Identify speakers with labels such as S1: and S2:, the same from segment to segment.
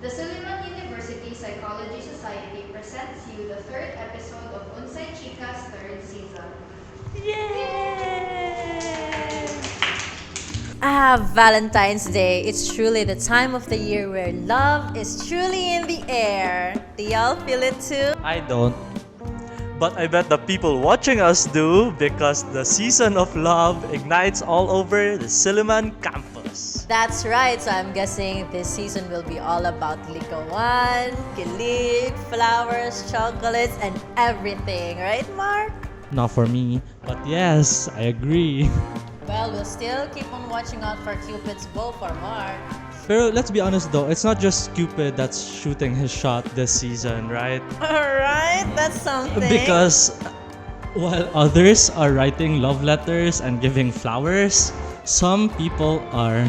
S1: The Suleiman University Psychology Society presents you the third episode of UnPSYCHika's third season.
S2: Yay! Valentine's Day. It's truly the time of the year where love is truly in the air. Do y'all feel it too?
S3: I don't. But I bet the people watching us do because the season of love ignites all over the Suleiman campus.
S2: That's right. So I'm guessing this season will be all about likawan, kilig, flowers, chocolates, and everything. Right, Mark?
S3: Not for me, but yes, I agree.
S2: Well, we'll still keep on watching out for Cupid's bow for Mark.
S3: Pero let's be honest though, it's not just Cupid that's shooting his shot this season, right?
S2: Alright, that's something.
S3: Because while others are writing love letters and giving flowers, some people are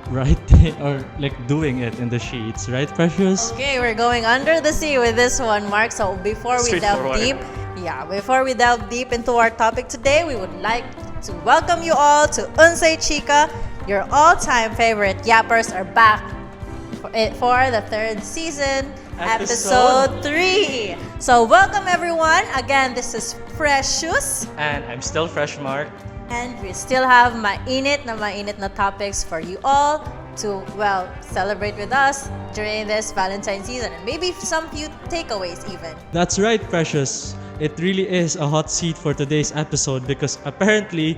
S3: writing or like doing it in the sheets, right, Precious?
S2: Okay, we're going under the sea with this one, Mark. So before we delve deep into our topic today, we would like to welcome you all to UnPSYCHika. Your all-time favorite yappers are back for the third season, episode 3. So welcome everyone. Again, this is Precious.
S3: And I'm still Fresh Mark.
S2: And we still have mainit na topics for you all to, well, celebrate with us during this Valentine season. And maybe some few takeaways even.
S3: That's right, Precious. It really is a hot seat for today's episode because apparently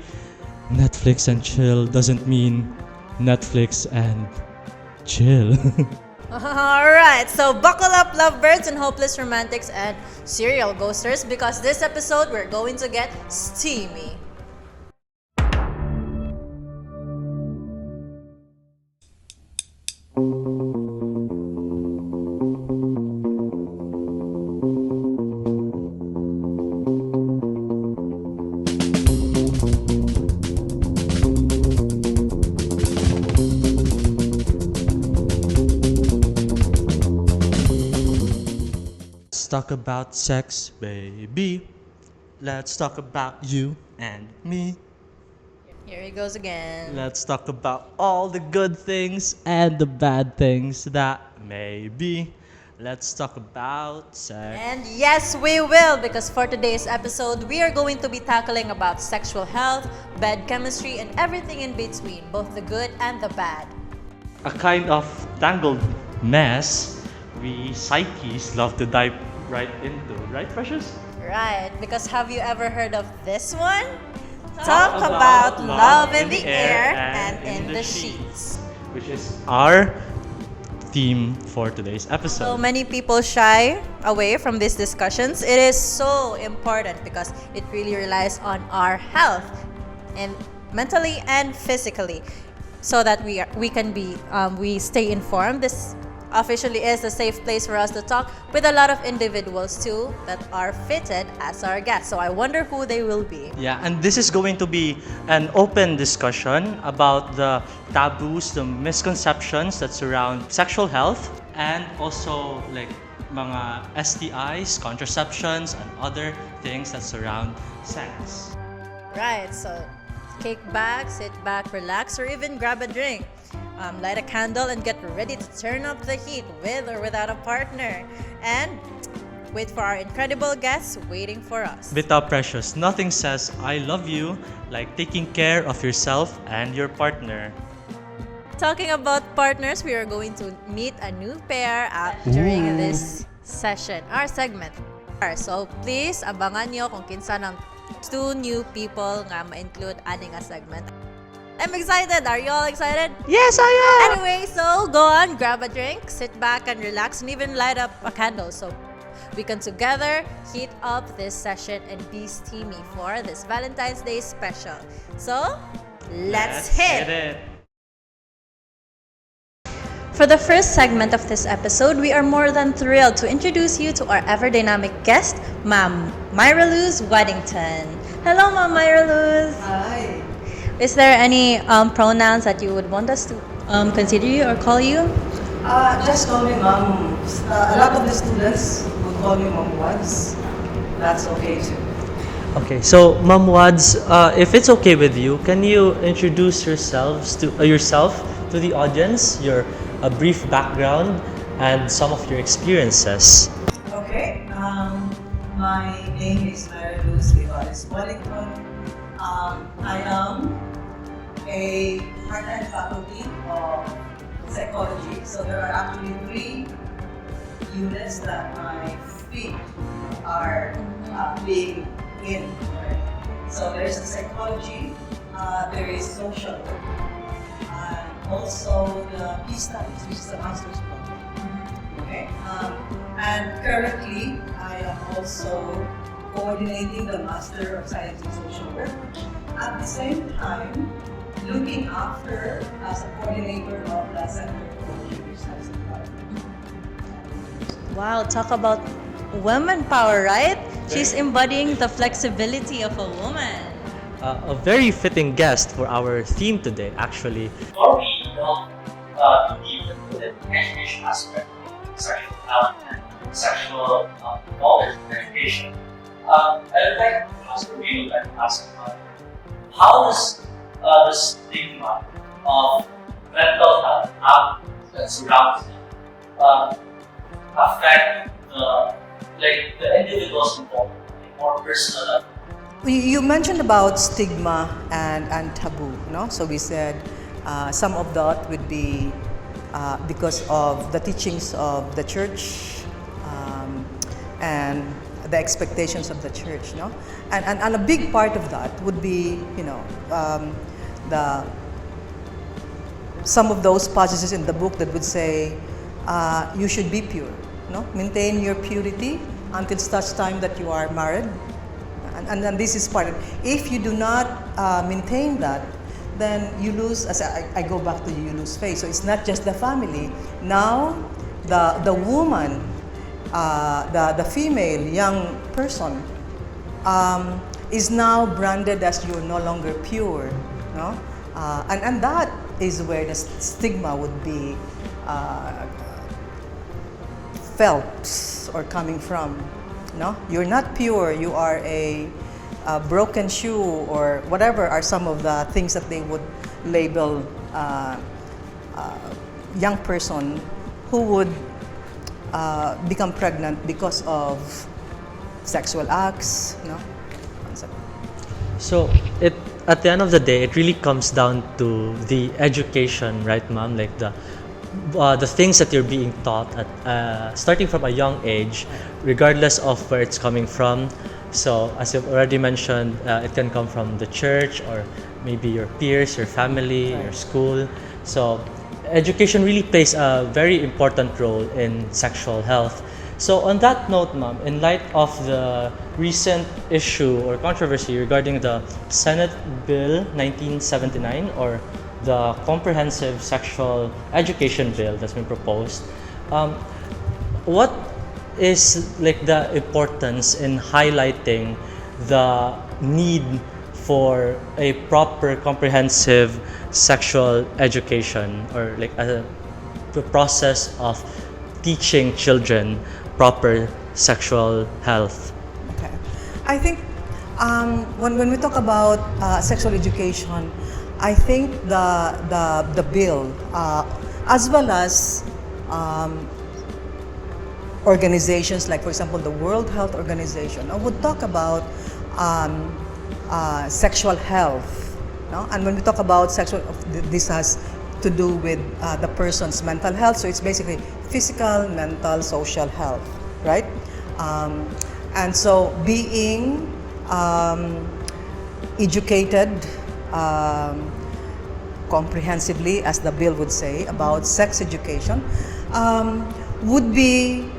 S3: Netflix and chill doesn't mean Netflix and chill.
S2: Alright, so buckle up lovebirds and hopeless romantics and serial ghosters because this episode we're going to get steamy.
S3: Let's talk about sex, baby. Let's talk about you and me.
S2: Here he goes again.
S3: Let's talk about all the good things and the bad things that may be. Let's talk about sex.
S2: And yes, we will, because for today's episode, we are going to be tackling about sexual health, bed chemistry, and everything in between, both the good and the bad.
S3: A kind of tangled mess we psyches love to dive right into, right, Precious?
S2: Right, because have you ever heard of this one? Talk about love in the air and in the sheets.
S3: Which is our theme for today's
S2: So
S3: episode.
S2: many people shy away from these discussions. It is so important because it really relies on our health, and mentally and physically, so that we can be we stay informed. This officially is a safe place for us to talk with a lot of individuals too that are fitted as our guests. So I wonder who they will be.
S3: Yeah, and this is going to be an open discussion about the taboos, the misconceptions that surround sexual health, and also like mga STIs, contraceptions, and other things that surround sex.
S2: Right, so kick back, sit back, relax, or even grab a drink. Light a candle and get ready to turn up the heat with or without a partner. And wait for our incredible guests waiting for us.
S3: Bita Precious, nothing says I love you like taking care of yourself and your partner.
S2: Talking about partners, we are going to meet a new pair during this session, our segment. So please, abangan nyo kung kinsa ng 2 new people nga ma-include ani nga segment. I'm excited. Are you all excited?
S3: Yes, I am!
S2: Anyway, so go on, grab a drink, sit back and relax, and even light up a candle so we can together heat up this session and be steamy for this Valentine's Day special. So, let's hit it! For the first segment of this episode, we are more than thrilled to introduce you to our ever-dynamic guest, Ma'am Myra Luz Weddington. Hello, Ma'am Myra Luz.
S4: Hi.
S2: Is there any pronouns that you would want us to consider you or call you?
S4: Just call me mom. A lot of the students would call me mom once. That's okay too.
S3: Okay, so Ma'am Wads, if it's okay with you, can you introduce yourself to the audience, your brief background, and some of your experiences.
S4: Okay, my name is Mary Luz Vivares Wellington. I am a part-time faculty of psychology. So there are actually 3 units that my feet are being in. Right? So there's the psychology, there is social work, and also the peace studies, which is a master's program. Okay, and currently I am also coordinating the Master of Science in Social Work. At the same time, looking after as a coordinator of the Center for Jewish Studies and Development.
S2: Wow, talk about women power, right? She's embodying the flexibility of a woman.
S3: A very fitting guest for our theme today, actually.
S5: Before we delve deep into the education aspect of sexual health and sexual knowledge and education, I would like to ask, or we would like to ask, how does the stigma of mental health that surrounds it affect the individuals involved in more personal level?
S4: You mentioned about stigma and taboo, no? So we said some of that would be because of the teachings of the church and the expectations of the church, no? And a big part of that would be, some of those passages in the book that would say you should be pure, no? Maintain your purity until such time that you are married. And this is part of it. If you do not maintain that, then you lose, as I go back to you lose faith. So it's not just the family. Now, the woman, the female young person is now branded as you're no longer pure. No? And that is where the stigma would be felt or coming from. No, you're not pure. You are a broken shoe, or whatever are some of the things that they would label young person who would become pregnant because of sexual acts. No.
S3: So at the end of the day, it really comes down to the education, right, ma'am? Like the things that you're being taught at starting from a young age, regardless of where it's coming from. So as you've already mentioned, it can come from the church, or maybe your peers, your family, your school. So education really plays a very important role in sexual health. So on that note, ma'am, in light of the recent issue or controversy regarding the Senate Bill 1979, or the Comprehensive Sexual Education Bill that's been proposed, what is like the importance in highlighting the need for a proper comprehensive sexual education, or like a process of teaching children proper sexual health?
S4: Okay, I think when we talk about sexual education, I think the bill, as well as organizations like, for example, the World Health Organization, would talk about sexual health. No? And when we talk about sexual, this has to do with the person's mental health. So it's basically physical, mental, social health, right? And so being educated comprehensively, as the bill would say, about sex education, would be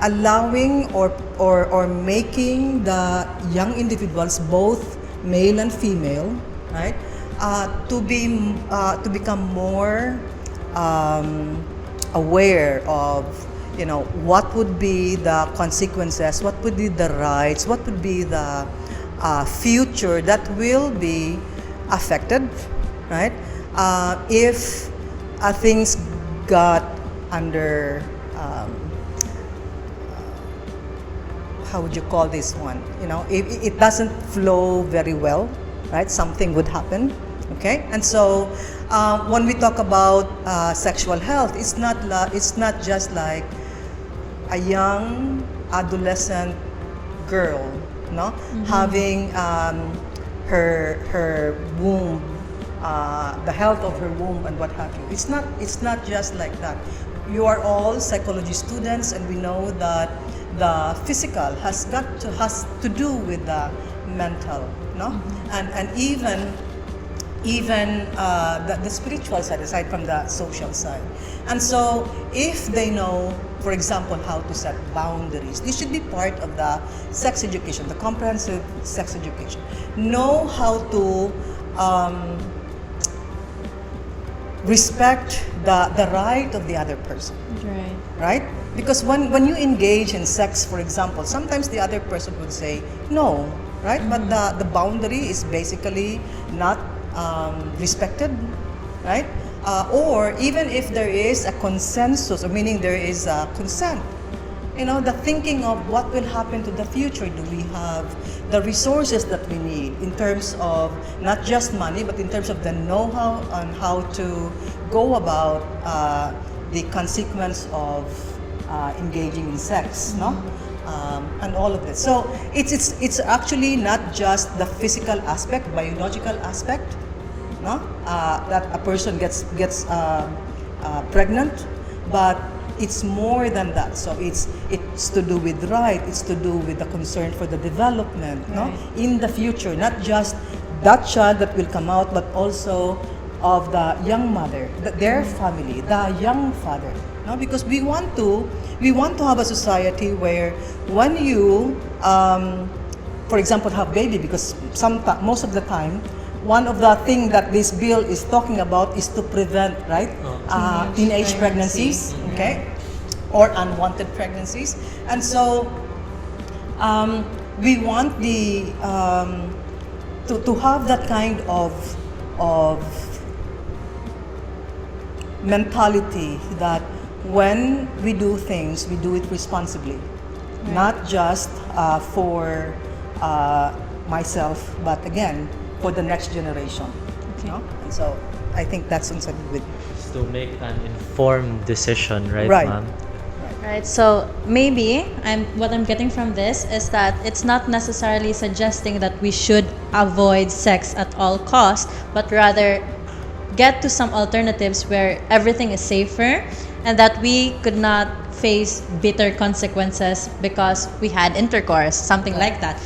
S4: allowing or making the young individuals, both male and female, right, to become more aware of, what would be the consequences, what would be the rights, what would be the future that will be affected, right, if things got under, how would you call this one? If it doesn't flow very well, right? Something would happen. Okay, and so when we talk about sexual health, it's not just like a young adolescent girl, no, having her womb, the health of her womb and what have you. It's not just like that. You are all psychology students, and we know that the physical has to do with the mental, no, and even the spiritual side, aside from the social side. And so if they know, for example, how to set boundaries, this should be part of the sex education, the comprehensive sex education. Know how to respect the right of the other person. Right? Because when you engage in sex, for example, sometimes the other person would say no, right? But the boundary is basically not respected, right? Or even if there is a consensus, or meaning there is a consent, the thinking of what will happen to the future. Do we have the resources that we need in terms of not just money, but in terms of the know-how on how to go about the consequence of engaging in sex, no? And all of this. So it's actually not just the physical aspect, biological aspect, no? That a person gets pregnant, but it's more than that. So it's to do with right. It's to do with the concern for the development, no? In the future, not just that child that will come out, but also of the young mother, their family, the young father, no? Because we want to have a society where when you, for example, have baby, because most of the time, one of the things that this bill is talking about is to prevent, right, teenage pregnancies, okay, or unwanted pregnancies, and so we want to have that kind of mentality that when we do things, we do it responsibly, not just for myself, but again, for the next generation. Okay. No? And so I think that's something with
S3: To make an informed decision, right,
S4: Right.
S3: ma'am?
S2: Right, so maybe what I'm getting from this is that it's not necessarily suggesting that we should avoid sex at all costs, but rather get to some alternatives where everything is safer and that we could not face bitter consequences because we had intercourse, something like that.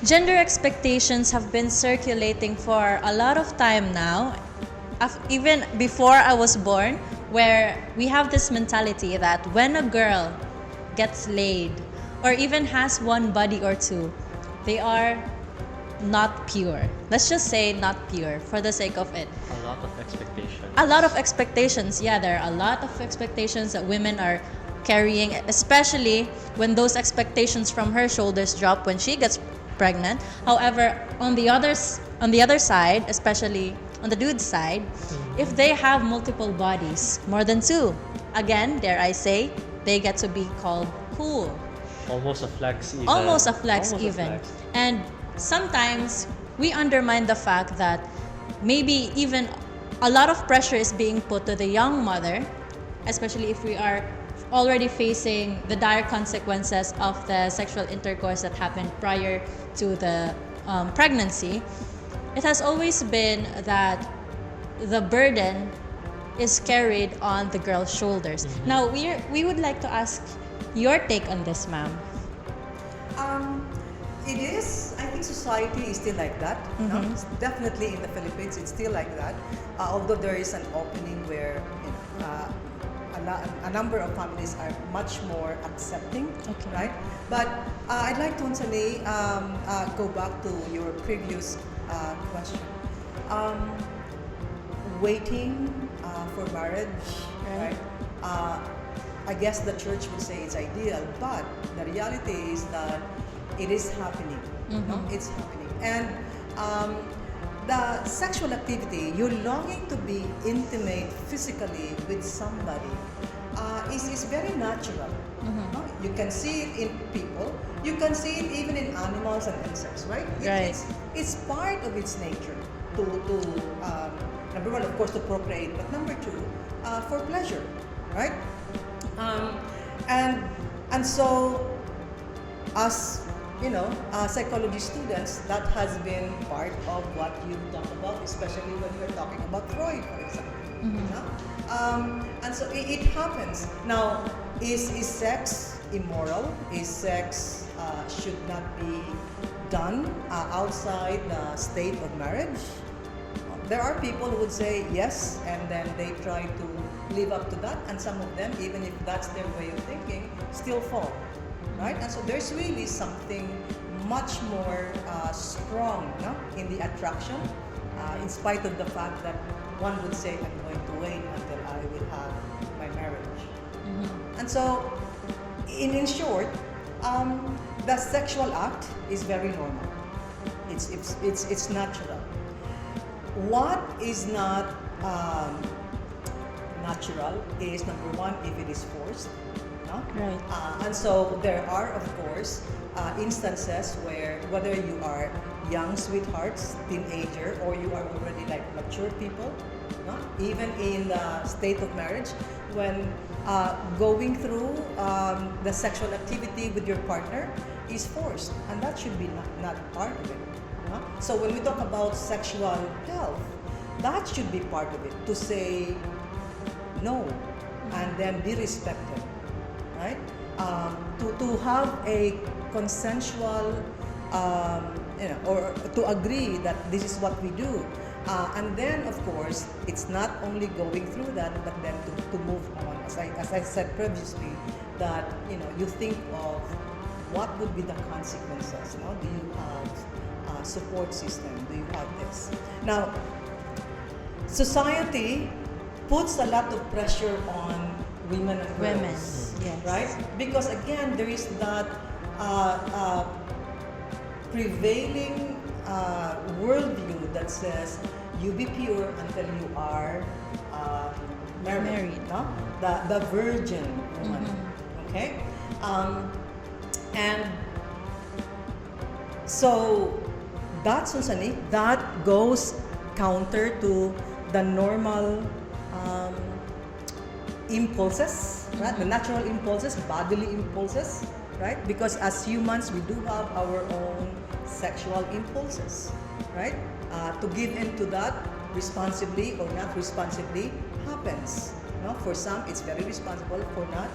S2: Gender expectations have been circulating for a lot of time now, even before I was born, where we have this mentality that when a girl gets laid or even has one body or two, they are not pure. Let's just say not pure for the sake of it.
S3: A lot of expectations.
S2: A lot of expectations. Yeah, there are a lot of expectations that women are carrying, especially when those expectations from her shoulders drop when she gets pregnant. However, on the other side, especially on the dude's side, if they have multiple bodies, more than two, again, dare I say, they get to be called cool.
S3: Almost a flex even.
S2: Almost a flex even. And sometimes we undermine the fact that maybe even a lot of pressure is being put to the young mother, especially if we are already facing the dire consequences of the sexual intercourse that happened prior to the pregnancy. It has always been that the burden is carried on the girl's shoulders. Now, we would like to ask your take on this, ma'am.
S4: It is. I think society is still like that. No? It's definitely in the Philippines, it's still like that. Although there is an opening where a number of families are much more accepting, right? But I'd like to actually go back to your previous question. Waiting for marriage, right? I guess the church would say it's ideal, but the reality is that it is happening. No? It's happening. And the sexual activity, you're longing to be intimate physically with somebody, is very natural. No? You can see it in people. You can see it even in animals and insects, right? It's part of its nature. to number one, of course, to procreate, but number two, for pleasure, right? Um, and so, as you know, psychology students, that has been part of what you talk about, especially when you're talking about Freud, for example. No? And so it happens. Now, is sex immoral? Is sex should not be done outside the state of marriage? There are people who would say yes, and then they try to live up to that, and some of them, even if that's their way of thinking, still fall, right? And so there's really something much more strong, no, in the attraction, in spite of the fact that one would say, I'm going to wait until I will have my marriage. And so, in short, the sexual act is very normal. It's natural. What is not natural is, number one, if it is forced. No?
S2: Right.
S4: And so there are, of course, instances where whether you are young sweethearts, teenager, or you are already like mature people, no? Even in the state of marriage, when going through the sexual activity with your partner is forced, and that should be not part of it. No? So when we talk about sexual health, that should be part of it, to say no and then be respected, right? To have a consensual, or to agree that this is what we do. And then, of course, it's not only going through that, but then to move on. As I said previously, that you think of what would be the consequences. Do you have a support system? Do you have this? Now, society puts a lot of pressure on women and girls.
S2: Women, yes.
S4: Right? Because again, there is that prevailing worldview that says you be pure until you are married. No? The virgin woman. Okay? And so that, Sunsani, that goes counter to the normal impulses, right? The natural impulses, bodily impulses, right? Because as humans, we do have our own sexual impulses, right? To give in to that responsibly or not responsibly happens. For some, it's very responsible. For not,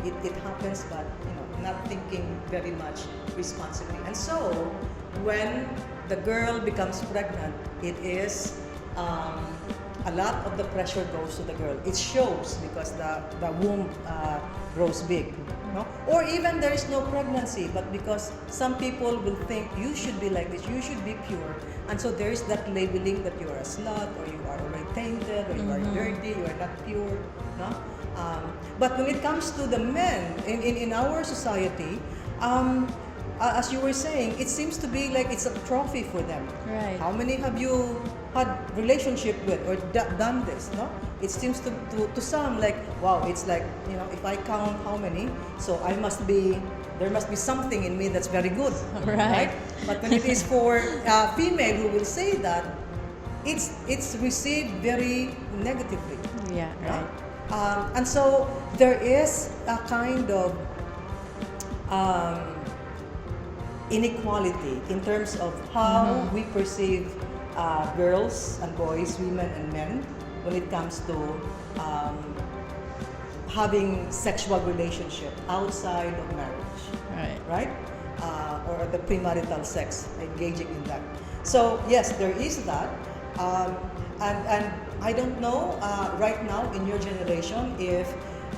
S4: it happens, but not thinking very much responsibly. And so, when the girl becomes pregnant, it is a lot of the pressure goes to the girl. It shows because the womb grows big. Or even there is no pregnancy, but because some people will think you should be like this, you should be pure. And so there is that labeling that you are a slut, or you are already tainted, or you are dirty, you are not pure. But when it comes to the men in our society, as you were saying, it seems to be like it's a trophy for them.
S2: Right.
S4: How many have you had relationship with or done this? No, it seems to some like, wow, it's like, if I count how many, so there must be something in me that's very good.
S2: Right.
S4: But when it is for a female who will say that, it's received very negatively.
S2: Yeah, right.
S4: And so there is a kind of inequality in terms of how we perceive girls and boys, women and men, when it comes to having sexual relationship outside of marriage, right? Or the premarital sex, engaging in that. So yes, there is that, and I don't know right now in your generation if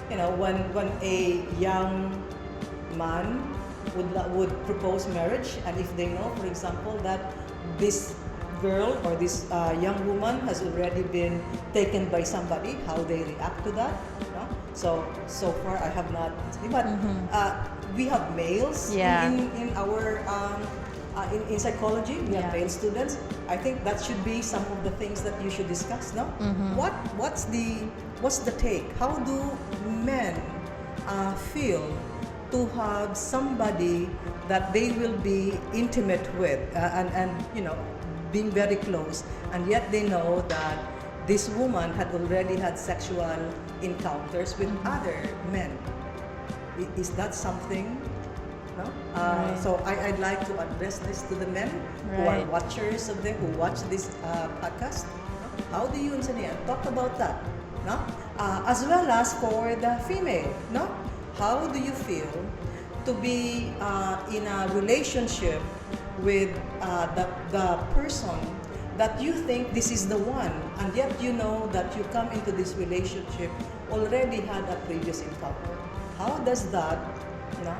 S4: when a young man would propose marriage, and if they know, for example, that this girl or this young woman has already been taken by somebody, how they react to that. So far I have not, but we have males in our in psychology. We have male students. I think that should be some of the things that you should discuss. No, what's the take? How do men feel to have somebody that they will be intimate with and being very close, and yet they know that this woman had already had sexual encounters with other men. Is that something? No?
S2: Right.
S4: So I'd like to address this to the men who are
S2: Right.
S4: watchers of who watch this podcast. How do you talk about that? No? As well as for the female. No? How do you feel to be in a relationship with the person that you think this is the one, and yet you know that you come into this relationship already had a previous encounter? How does that,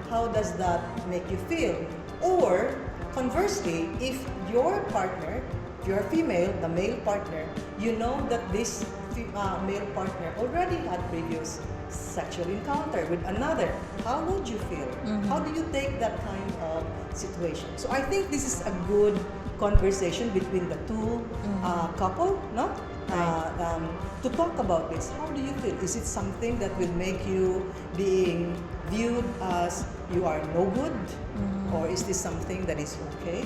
S4: how does that make you feel? Or conversely, if your partner, if you're female, the male partner, you know that this male partner already had previous sexual encounter with another, how would you feel? How do you take that kind of situation? So I think this is a good conversation between the two couple, no? To talk about this. How do you feel? Is it something that will make you being viewed as you are no good, or is this something that is okay?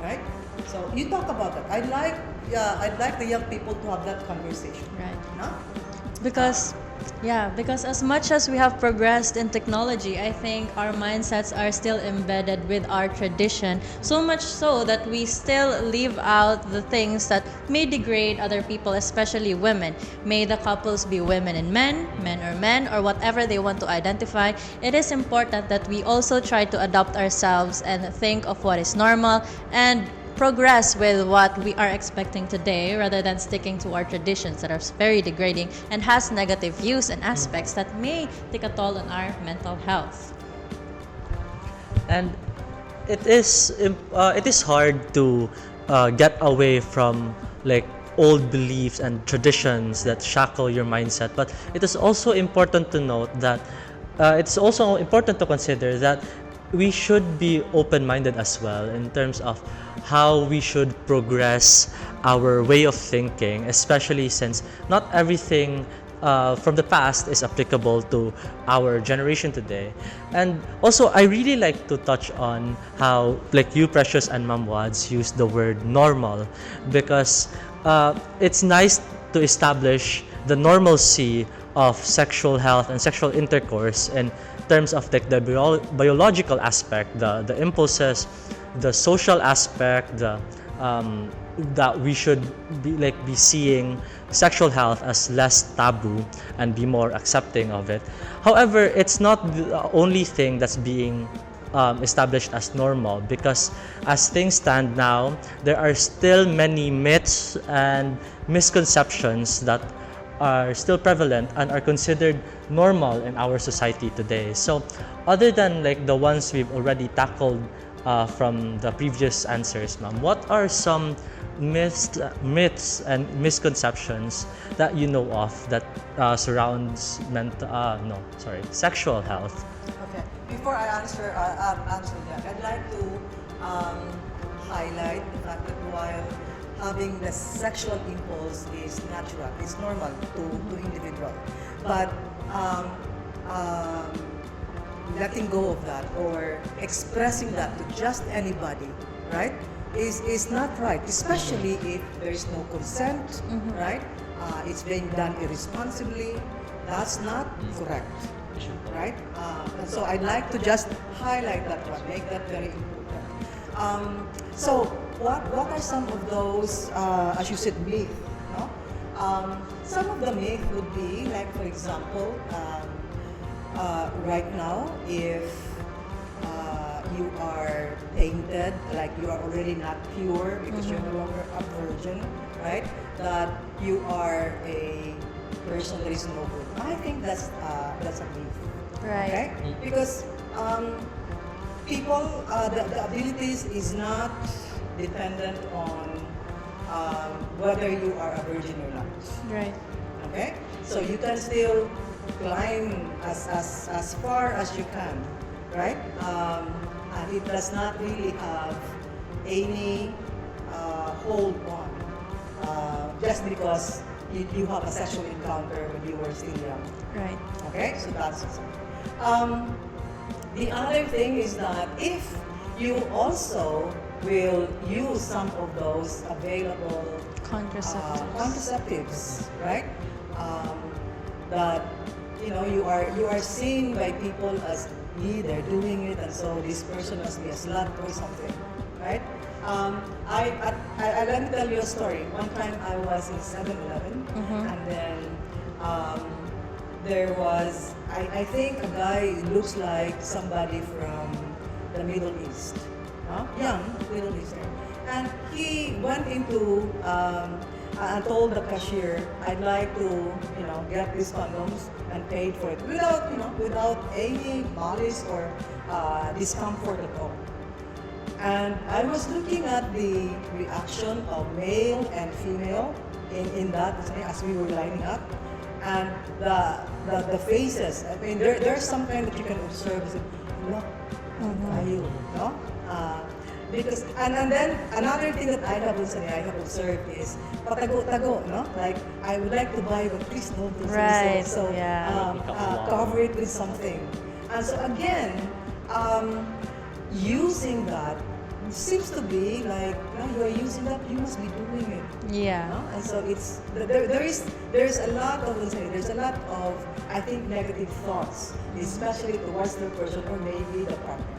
S4: Right? So you talk about that. I'd like the young people to have that conversation.
S2: Right.
S4: No?
S2: Because as much as we have progressed in technology, I think our mindsets are still embedded with our tradition, so much so that we still leave out the things that may degrade other people, especially women. May the couples be women and men or men, or whatever they want to identify. It is important that we also try to adopt ourselves and think of what is normal and progress with what we are expecting today, rather than sticking to our traditions that are very degrading and has negative views and aspects that may take a toll on our mental health.
S3: And it is hard to get away from like old beliefs and traditions that shackle your mindset, but it is also important to note that it's also important to consider that we should be open-minded as well in terms of how we should progress our way of thinking, especially since not everything from the past is applicable to our generation today. And also, I really like to touch on how like you, Precious, and Ma'am Wads use the word normal, because it's nice to establish the normalcy of sexual health and sexual intercourse in terms of like the biological aspect, the impulses, the social aspect, that we should be seeing sexual health as less taboo and be more accepting of it. However, it's not the only thing that's being established as normal, because as things stand now, there are still many myths and misconceptions that are still prevalent and are considered normal in our society today. So other than like the ones we've already tackled from the previous answers, ma'am, what are some myths and misconceptions that you know of that surrounds sexual health?
S4: Okay. Before I answer that, I'd like to highlight the fact that while having the sexual impulse is natural, it's normal to individual, but letting go of that or expressing that to just anybody, right, is not right, especially if there is no consent, right? It's being done irresponsibly. That's not correct, right? So I'd like to just highlight that one, make that very important. So what are some of those, as you said, myth? No? Some of the myth would be, like for example, right now, if you are tainted, like you are already not pure because you're no longer a virgin, right? That you are a person that is no good. I think that's a myth.
S2: Right.
S4: Okay? Because people, the abilities is not dependent on whether you are a virgin or not.
S2: Right.
S4: Okay? So you can still climb as far as you can, right? And it does not really have any hold on just because you have a sexual encounter when you were still young.
S2: Right.
S4: Okay, so that's the other thing is that if you also will use some of those available contraceptives, right? That you are seen by people as they're doing it, and so this person must be a slut or something, right? Let me tell you a story. One time I was in 7-Eleven, and then there was, I think a guy looks like somebody from the Middle East, young Middle Eastern, and he went into and told the cashier, "I'd like to, get these condoms," and paid for it without any malice or discomfort at all. And I was looking at the reaction of male and female in that as we were lining up, and the faces. I mean, there's something that you can observe. Look, tayo, no? Because and then another thing that I have observed is patago-tago, no? Like, I would like to buy, but please don't do
S2: Right,
S4: so.
S2: yeah.
S4: Cover it with something. And so again, using that seems to be like, you are using that, you must be doing it.
S2: Yeah.
S4: No? And so there's a lot of I think negative thoughts, especially towards the person or maybe the partner,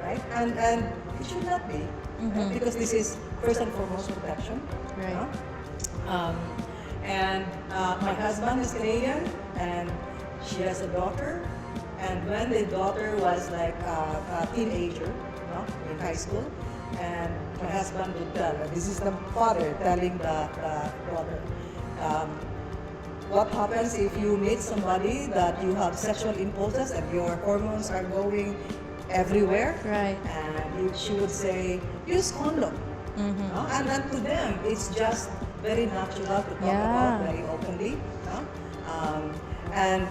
S4: right? And it should not be, right? Because this is first and foremost protection.
S2: Right.
S4: No? And my husband is Canadian, and she has a daughter. And when the daughter was like a teenager, in high school, and my husband would tell her, this is the father telling the daughter, what happens if you meet somebody that you have sexual impulses and your hormones are going everywhere?
S2: Right.
S4: And she would say, use condom. No? And then to them, it's just very natural to talk about very openly. No? And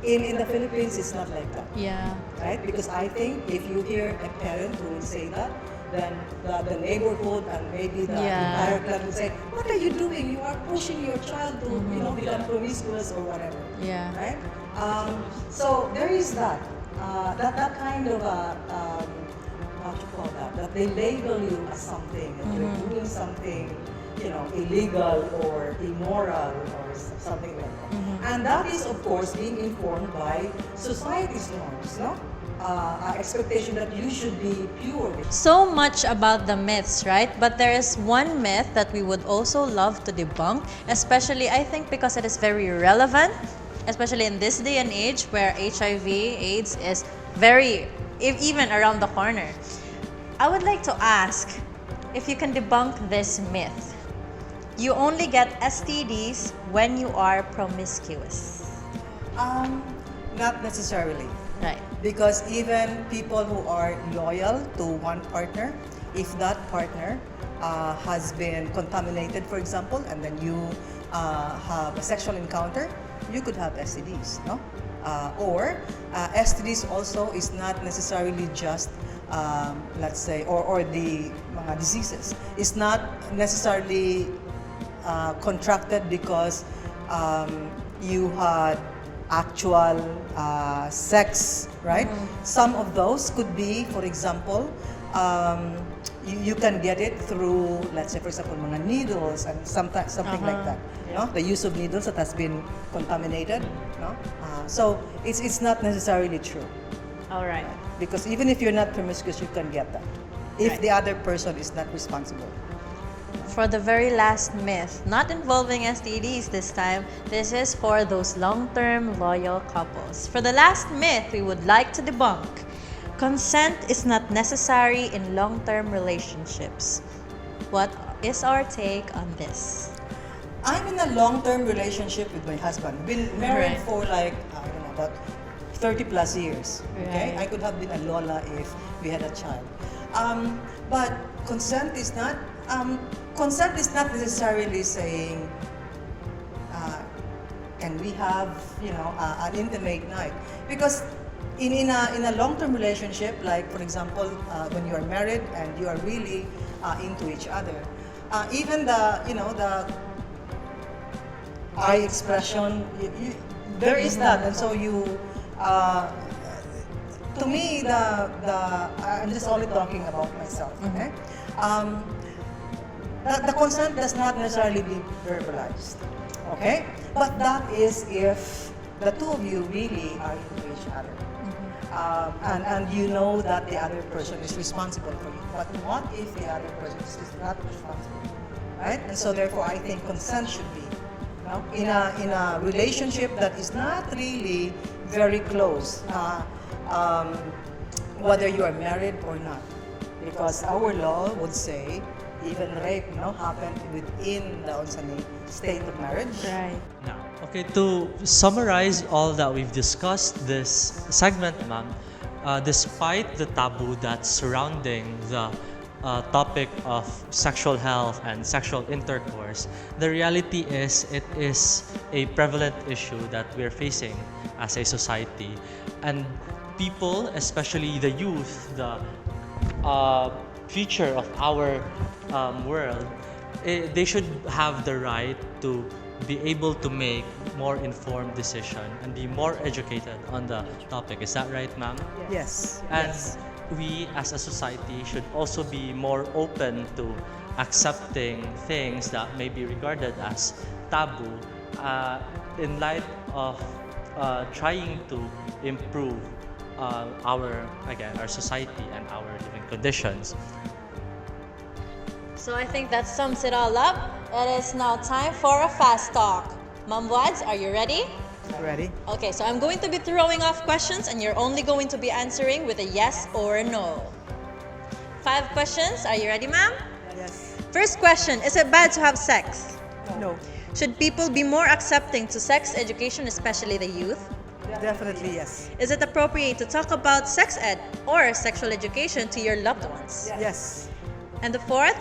S4: in the Philippines, it's not like that.
S2: Yeah.
S4: Right? Because I think if you hear a parent who will say that, then the neighborhood and maybe the entire clan will say, what are you doing? You are pushing your child to become promiscuous or whatever.
S2: Yeah.
S4: Right? So there is that. That kind of what you call that they label you as something, that you're doing something, illegal or immoral or something like that. And that is, of course, being informed by society's norms, no? Expectation that you should be pure.
S2: So much about the myths, right? But there is one myth that we would also love to debunk, especially I think because it is very relevant, especially in this day and age where HIV/AIDS is even around the corner. I would like to ask if you can debunk this myth. You only get STDs when you are promiscuous.
S4: Not necessarily.
S2: Right.
S4: Because even people who are loyal to one partner, if that partner has been contaminated, for example, and then you have a sexual encounter, you could have STDs, no? Or STDs also is not necessarily just, let's say, or the mga diseases. It's not necessarily contracted because you had actual sex, right? Some of those could be, for example, you can get it through, let's say, for example, mga needles and something like that. No? The use of needles that has been contaminated. No? So it's not necessarily true.
S2: All right.
S4: Because even if you're not promiscuous, you can get that. If the other person is not responsible.
S2: For the very last myth, not involving STDs this time, this is for those long-term loyal couples. For the last myth we would like to debunk, consent is not necessary in long-term relationships. What is our take on this?
S4: I'm in a long-term relationship with my husband. Been married
S2: Right.
S4: for like, I don't know, about 30 plus years. Okay,
S2: Right.
S4: I could have been a lola if we had a child. But consent is not necessarily saying, can we have, an intimate night? Because in a long-term relationship, like for example, when you are married and you are really into each other, even the eye expression, there is that, and so you. To me, I'm just only talking about myself. Okay, Um, the consent does not necessarily be verbalized. Okay? But that is if the two of you really are into each other. And you know that the other person is responsible for you. But what if the other person is not responsible? Right? And so therefore I think consent should be. In a relationship that is not really very close, whether you are married or not. Because our law would say even rape happened within the state of marriage.
S2: Right.
S3: Now, okay, to summarize all that we've discussed this segment, ma'am, despite the taboo that's surrounding the topic of sexual health and sexual intercourse, the reality is it is a prevalent issue that we're facing as a society. And people, especially the youth, the future of our world, they should have the right to be able to make more informed decision and be more educated on the topic. Is that right, ma'am?
S4: Yes.
S3: And
S4: Yes.
S3: we as a society should also be more open to accepting things that may be regarded as taboo in light of trying to improve our society and our living conditions.
S2: So I think that sums it all up. It is now time for a fast talk. Ma'am Wads, are you ready?
S4: Ready?
S2: Okay, so I'm going to be throwing off questions and you're only going to be answering with a yes or a no. 5 questions. Are you ready, ma'am?
S4: Yes.
S2: First question, is it bad to have sex?
S4: No.
S2: Should people be more accepting to sex education, especially the youth?
S4: Definitely yes.
S2: Is it appropriate to talk about sex ed or sexual education to your loved ones?
S4: Yes.
S2: And the fourth,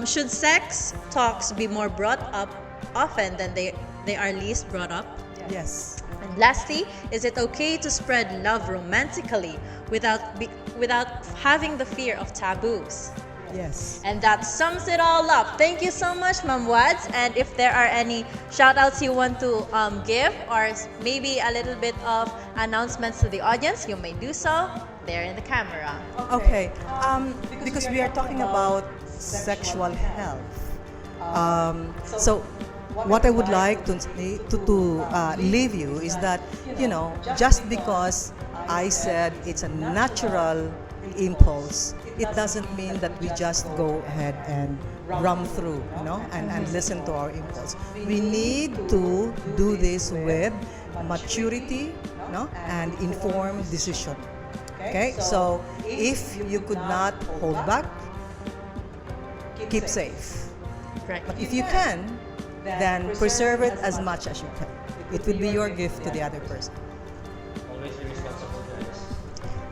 S2: should sex talks be more brought up often than they are least brought up?
S4: Yes.
S2: And lastly, is it okay to spread love romantically without having the fear of taboos?
S4: Yes.
S2: And that sums it all up. Thank you so much, Ma'am Wads. And if there are any shout-outs you want to give or maybe a little bit of announcements to the audience, you may do so there in the camera.
S4: Okay. Because we are talking about sexual health. So what I would like to leave you is that, just because I said it's a natural impulse, it doesn't mean that we just go ahead and run through, and listen to our impulse. We need to do this with maturity, and informed decision. Okay? So if you could not hold back, keep safe.
S2: Right.
S4: But if you can, then preserve it as much as you can. It will be your gift to the other person.
S3: Always be responsible, guys.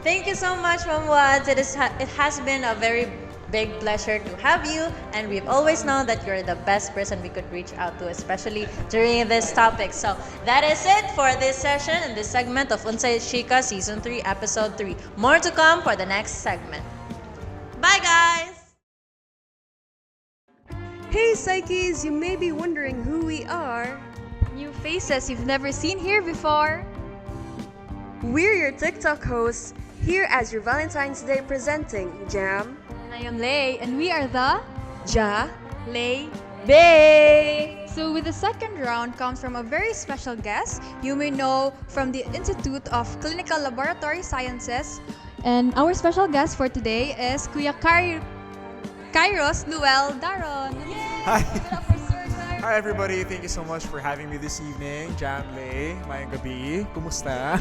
S2: Thank you so much, Ma'am Wads. It has been a very big pleasure to have you, and we've always known that you're the best person we could reach out to, especially during this topic. So that is it for this session and this segment of UnPSYCHika Season 3, Episode 3. More to come for the next segment. Bye, guys!
S6: Hey Psyches, you may be wondering who we are.
S7: New faces you've never seen here before.
S6: We're your TikTok hosts, here as your Valentine's Day presenting Jam,
S7: And I am Lay, and we are the
S6: Ja,
S7: Lay Bay. So with the second round comes from a very special guest you may know from the Institute of Clinical Laboratory Sciences. And our special guest for today is Kuya Kairos Noel Daron.
S8: Hi.
S7: Give it up for Sir Kairos.
S8: Hi everybody, thank you so much for having me this evening. Jam Lay, mayang gabi. Kumusta?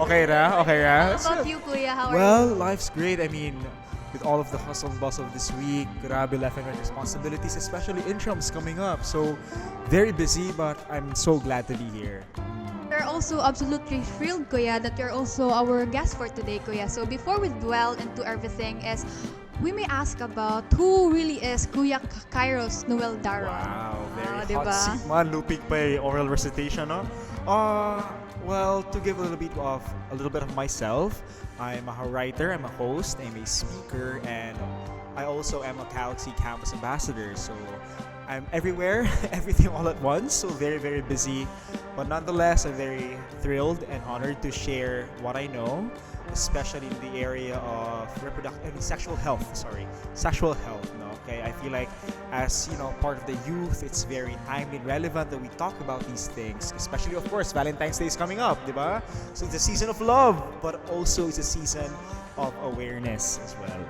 S8: Okay ra? Okay ra?
S7: How about you, Kuya? How are
S8: Well,
S7: you?
S8: life's great. I mean, with all of the hustle and bustle of this week, grabe life and responsibilities, especially intrams coming up. So, very busy, but I'm so glad to be here.
S7: We're also absolutely thrilled, Kuya, that you're also our guest for today, Kuya. So before we dwell into everything, we may ask about who really is Kuya Kairos Noel Daron.
S8: Wow, very hot
S7: diba?
S8: seat man. Lupig pa oral recitation, no? Well, to give a little bit of myself, I'm a writer, I'm a host, I'm a speaker, and I also am a Galaxy Campus Ambassador. So I'm everywhere, everything all at once. So very, very busy. But nonetheless, I'm very thrilled and honored to share what I know, especially in the area of sexual health. Sexual health. No, okay. I feel like, as part of the youth, it's very timely and relevant that we talk about these things. Especially, of course, Valentine's Day is coming up, diba? So it's a season of love, but also it's a season of awareness as well.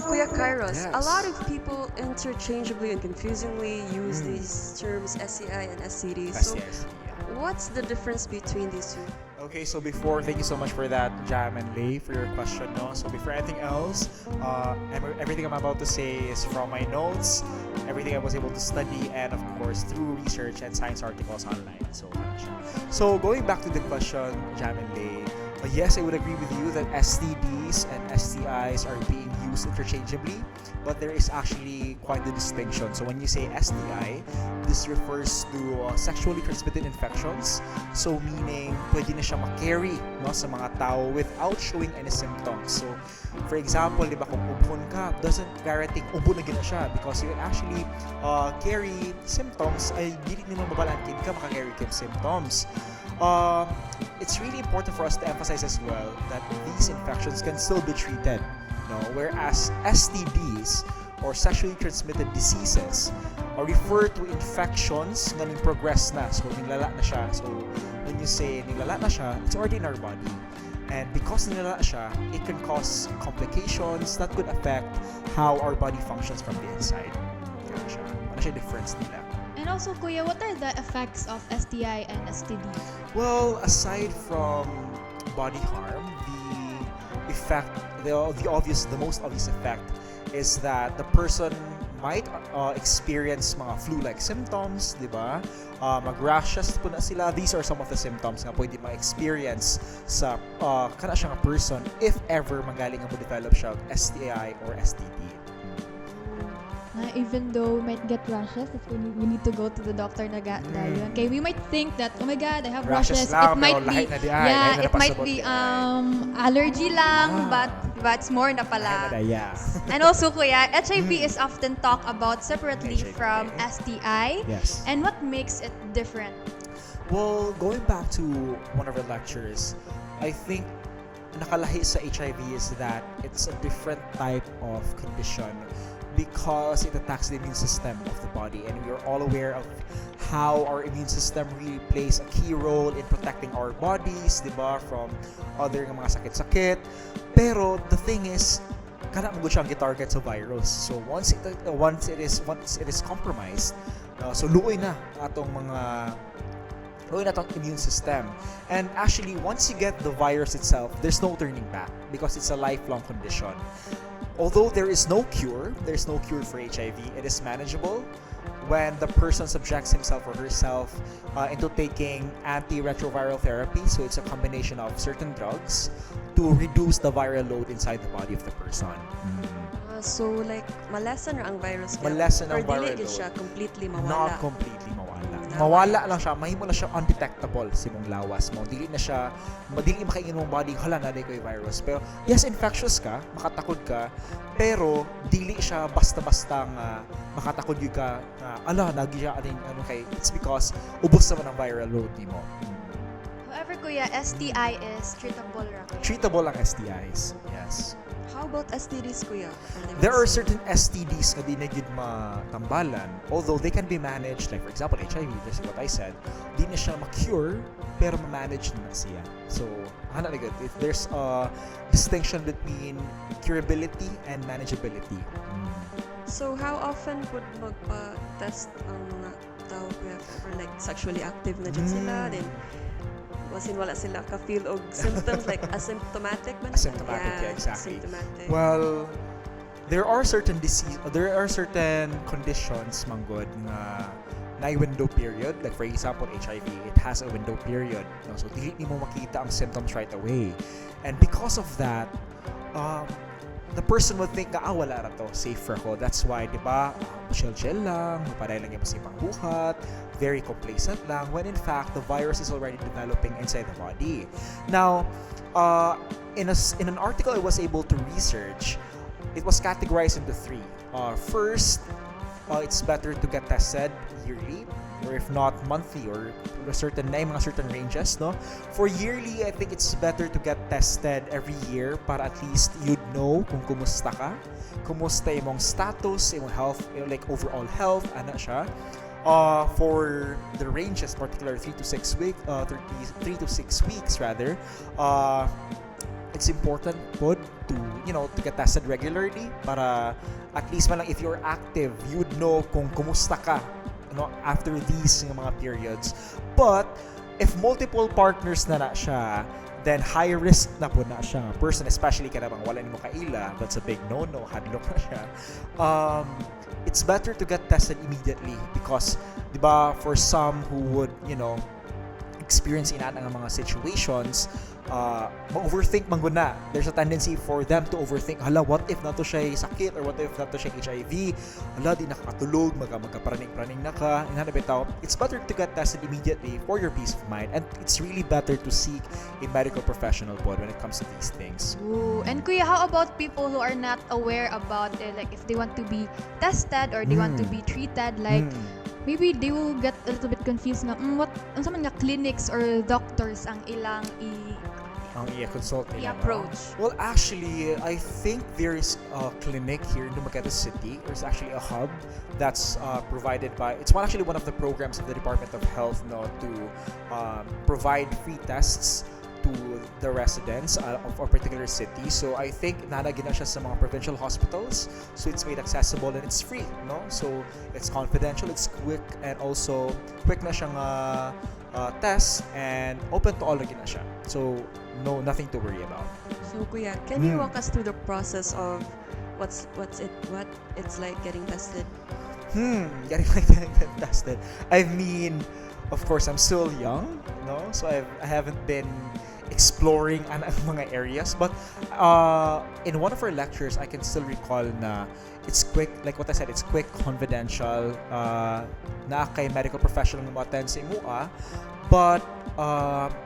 S6: Kuya Kairos,
S8: Yes.
S6: a lot of people interchangeably and confusingly use these terms SCI and STD. So,
S8: Yes, yeah.
S6: what's the difference between these two?
S8: Okay, so thank you so much for that, Jam and Lay, for your question. No, so before anything else, everything I'm about to say is from my notes, everything I was able to study, and of course through research and science articles online. So going back to the question, Jam and Lay, yes, I would agree with you that STDs and STIs are being used interchangeably, but there is actually quite the distinction. So when you say STI, this refers to sexually transmitted infections. So meaning, pwede na siya ma-carry, no, sa mga tao without showing any symptoms. So for example, di ba, kung ubon ka, doesn't guarantee ubon na gina siya, because you can actually carry symptoms, ay dili naman mabalangkid ka maka-carry ka symptoms. It's really important for us to emphasize as well that these infections can still be treated, whereas STDs or sexually transmitted diseases refer to infections na progress na, so niglala na siya. So when you say niglala na siya, it's already in our body, and because niglala siya, it can cause complications that could affect how our body functions from the inside. Ano siya difference nila?
S7: And also, Kuya, what are the effects of STI and STD?
S8: Well, aside from body harm, the most obvious effect is that the person might experience mga flu-like symptoms, di ba? Mag-rashes po na sila. These are some of the symptoms na pwede ma-experience sa kana siya nga person if ever magaling ang develop siya STI or STD.
S7: Even though we might get rashes, if we need to go to the doctor na dayon. Okay, we might think that, oh my God, I have rashes.
S8: Lang,
S7: It might be, it might be allergy lang, but it's more na pala. And also, Kuya, HIV is often talked about separately from STI.
S8: Yes.
S7: And what makes it different?
S8: Well, going back to one of our lectures, I think nakalahi sa HIV is that it's a different type of condition because it attacks the immune system of the body, and we are all aware of how our immune system really plays a key role in protecting our bodies, diba, from other mga sakit-sakit. Pero the thing is, kana mo siyang gitarget sa virus. So once it is compromised, so luoy na atong immune system. And actually, once you get the virus itself, there's no turning back because it's a lifelong condition. Although there's no cure for HIV, it is manageable when the person subjects himself or herself into taking antiretroviral therapy. So it's a combination of certain drugs to reduce the viral load inside the body of the person.
S6: So like, malesen ra ang virus niya?
S8: Malesen ang viral
S6: Or dili
S8: load.
S6: siya completely mawala?
S8: Not completely mawala. Mawala lang siya, mahimo na siya undetectable sa imong lawas mo. Dili makaingin mong body, hala na ko yung virus. Pero yes, infectious ka, makatakod ka, pero dili siya basta-basta nga makatakod yung ka, nagiya kay, it's because ubos naman ang viral load nimo.
S7: However, Kuya, STI is treatable ra.
S8: Treatable ang STIs. Yes.
S6: How about STDs, Kuya?
S8: There are certain STDs na di na gid matambalan, although they can be managed, like for example HIV, just what I said, di na siya ma-cure pero ma-manage na siya. So hana na good, if there's a distinction between curability and manageability.
S6: So how often would magpa-test ang mga tao, Kuya, or like sexually active na dyan sila, then wasin wala sila ka-feel og symptoms like asymptomatic ba?
S8: Asymptomatic, yeah, exactly.
S6: Asymptomatic.
S8: Well, there are certain conditions manggod nga na window period. Like for example, HIV, it has a window period. No? So dili nimo makita ang symptoms right away. And because of that, the person would think na wala ra to, safe ako. That's why, di ba, chill lang, maparay lang yung masipang buhat, very complacent lang, when in fact, the virus is already developing inside the body. Now, in an article I was able to research, it was categorized into three. First, it's better to get tested yearly, or if not monthly, or mga certain ranges, no? For yearly, I think it's better to get tested every year para at least you'd know kung kumusta ka, kumusta imong status, imong health, like overall health, ana siya. For the ranges, particularly 3 to 6 weeks rather, it's important po to to get tested regularly para at least man lang if you're active, you'd know kung kumusta ka after these mga periods. But if multiple partners na siya, then high risk na po na siya person, especially kada bang wala nimo kaila, that's a big no-no, hadlok na siya. It's better to get tested immediately because, di ba, for some who would, experience ina nga mga situations, ma-overthink man gud na. There's a tendency for them to overthink, hala, what if nato siya sakit, or what if nato siya HIV, hala, di nakakatulog, magkaparaning-praning na ka, bitaw. It's better to get tested immediately for your peace of mind, and it's really better to seek a medical professional po when it comes to these things.
S7: Ooh. And Kuya, how about people who are not aware about it, like if they want to be tested or they want to be treated, like maybe they will get a little bit confused nga, ano sa mga clinics or doctors ang ilang
S8: consult
S7: i-approach?
S8: Well, actually, I think there is a clinic here in Dumaguete City. There's actually a hub that's provided by, it's actually one of the programs of the Department of Health to provide free tests to the residents of a particular city. So I think nalagyan na siya sa mga provincial hospitals. So it's made accessible and it's free, no? So it's confidential, it's quick, and also quick na siyang test, and open to all lagi na siya. So nothing to worry about.
S6: So Kuya, can you walk us through the process of what it's like getting tested?
S8: Getting tested. I mean, of course, I'm still young, no? So I haven't been exploring ang mga areas, but in one of our lectures, I can still recall na it's quick, like what I said, it's quick, confidential, na kay medical professional mo attend sa imua, but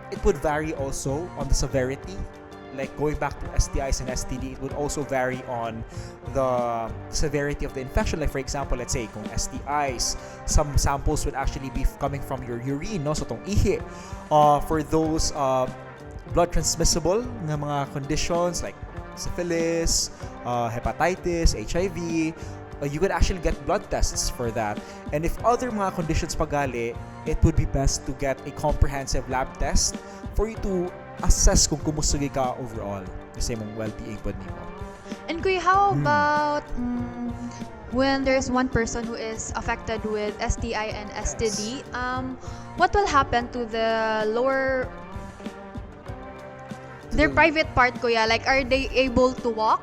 S8: it would vary also on the severity. Like going back to STIs and STD, it would also vary on the severity of the infection. Like for example, let's say kung STIs, some samples would actually be coming from your urine, no? So tong ihi. For those blood transmissible ng mga conditions like syphilis, hepatitis, HIV, you could actually get blood tests for that. And if other mga conditions pagali, it would be best to get a comprehensive lab test for you to assess kung kumusta ka overall kasi mong well-being po nimo.
S7: And Kuya, how about when there's one person who is affected with STI and STD, what will happen to the lower, their private part, Kuya? Like, are they able to walk?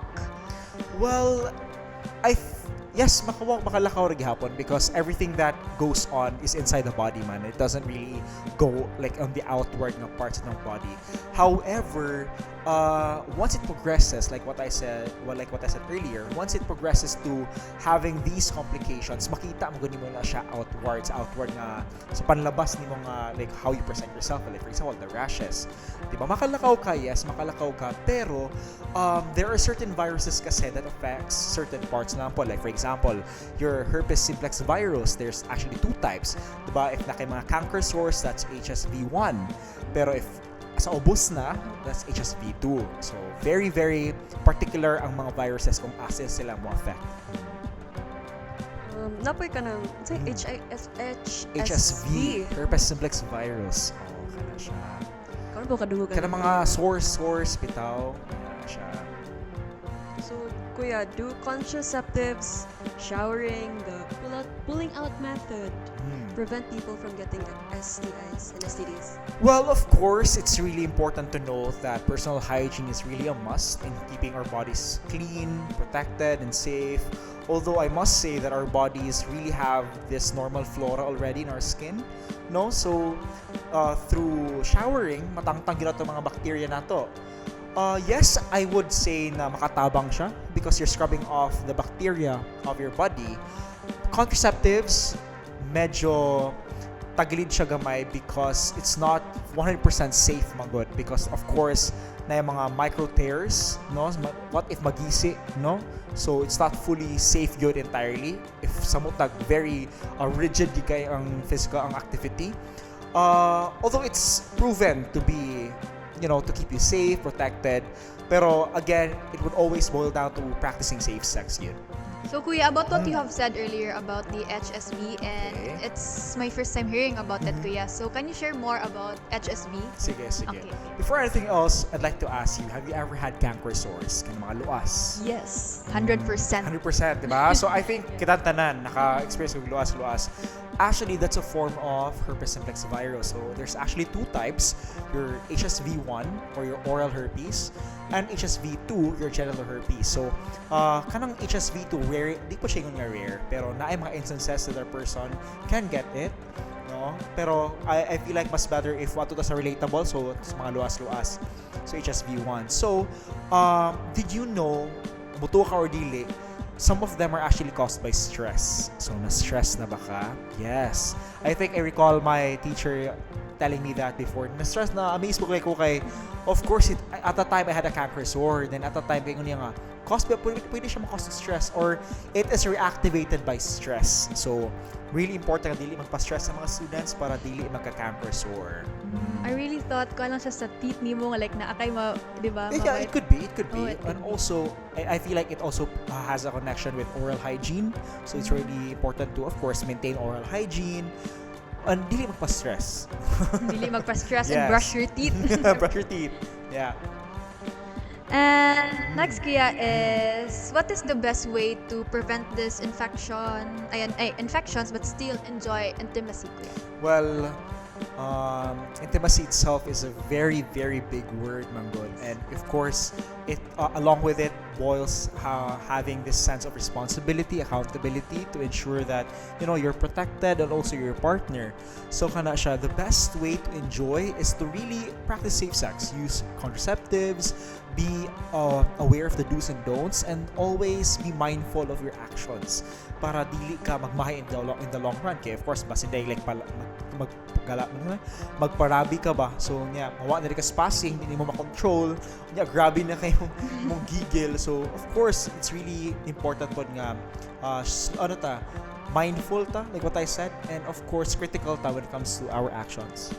S8: Well, yes, makalakaw ra gihapon because everything that goes on is inside the body, man. It doesn't really go like on the outward ng parts ng body. However, once it progresses, like what I said earlier, once it progresses to having these complications, makita mo gani mo na siya outward nga sa panlabas nimo nga like how you present yourself, like for example the rashes. Diba? Makalakaw ka, yes, makalakaw ka, pero there are certain viruses kasi that affects certain parts na po. Like for example, your herpes simplex virus, there's actually two types. Diba? If na kay mga canker sores, that's HSV1. Pero if sa ubos na, that's HSV2. So very, very particular ang mga viruses kung asa sila mo affect.
S6: Napoy ka ng
S8: HSV, herpes simplex virus. Kana siya. Kana mga sores, bitaw. Kana siya.
S6: So, Kuya, do contraceptives, showering, the pulling out method prevent people from getting STIs and STDs?
S8: Well, of course, it's really important to know that personal hygiene is really a must in keeping our bodies clean, protected, and safe. Although I must say that our bodies really have this normal flora already in our skin, no? So, through showering, matangtang gina to mga bacteria na to. Yes, I would say na makatabang siya because you're scrubbing off the bacteria of your body. Contraceptives, medyo tagilid siya gamay because it's not 100% safe magod because of course na yung mga micro tears, no? What if magisi, no? So it's not fully safe good entirely if samutag very rigid di kay ang physical ang activity. Although it's proven to be, to keep you safe, protected, pero again, it would always boil down to practicing safe sex yun.
S7: So Kuya, about what you have said earlier about the HSV, and it's my first time hearing about that, Kuya. So can you share more about HSV?
S8: Sige.
S7: Okay.
S8: Before anything else, I'd like to ask you, have you ever had canker sores? Kaya mga luas?
S7: Yes, 100%.
S8: 100%, di ba? So I think kitang tanan, naka-experience ng luas. Actually, that's a form of herpes simplex virus. So there's actually two types, your HSV1 or your oral herpes, and HSV2, your genital herpes. So kanang HSV2, rare, di pa siya yung rare, pero naay mga instances that a person can get it, no? Pero I feel like mas better if wato ta sa relatable, so sa mga luas-luas. So HSV1. So did you know, buto ka or dili, some of them are actually caused by stress. So, na-stress na ba ka? Yes. I think I recall my teacher telling me that before. Na-stress na, amazed ko kay, of course, at the time I had a canker sore. Then at the time, kaya nga, pwede siya ma-cause stress or it is reactivated by stress. So, really important na dili magpa-stress sa mga students para dili magka-canker sore.
S7: I really thought ko lang siya sa teeth ni mo, like naakay di ba?
S8: Yeah, it could be.
S7: Oh,
S8: And also, I feel like it also has a connection with oral hygiene. So it's really important to, of course, maintain oral hygiene. And dili magpa-stress.
S7: Dili magpa-stress and
S8: Yes.
S7: brush your teeth.
S8: Brush your teeth. Yeah.
S7: And next, Kuya, is what is the best way to prevent this infections but still enjoy intimacy, Kuya?
S8: Well, intimacy itself is a very, very big word, Manggod. And of course, it along with it boils having this sense of responsibility, accountability to ensure that you're protected and also your partner. So kana siya, the best way to enjoy is to really practice safe sex. Use contraceptives, be aware of the do's and don'ts, and always be mindful of your actions para dili ka magmahay in the long run. Kaya of course, basin day like magparabi ka ba? So mawa na rin ka spacing, hindi mo makontrol. Grabe na kayo mong gigil. So of course, it's really important po nga mindful ta, like what I said, and of course critical ta when it comes to our actions.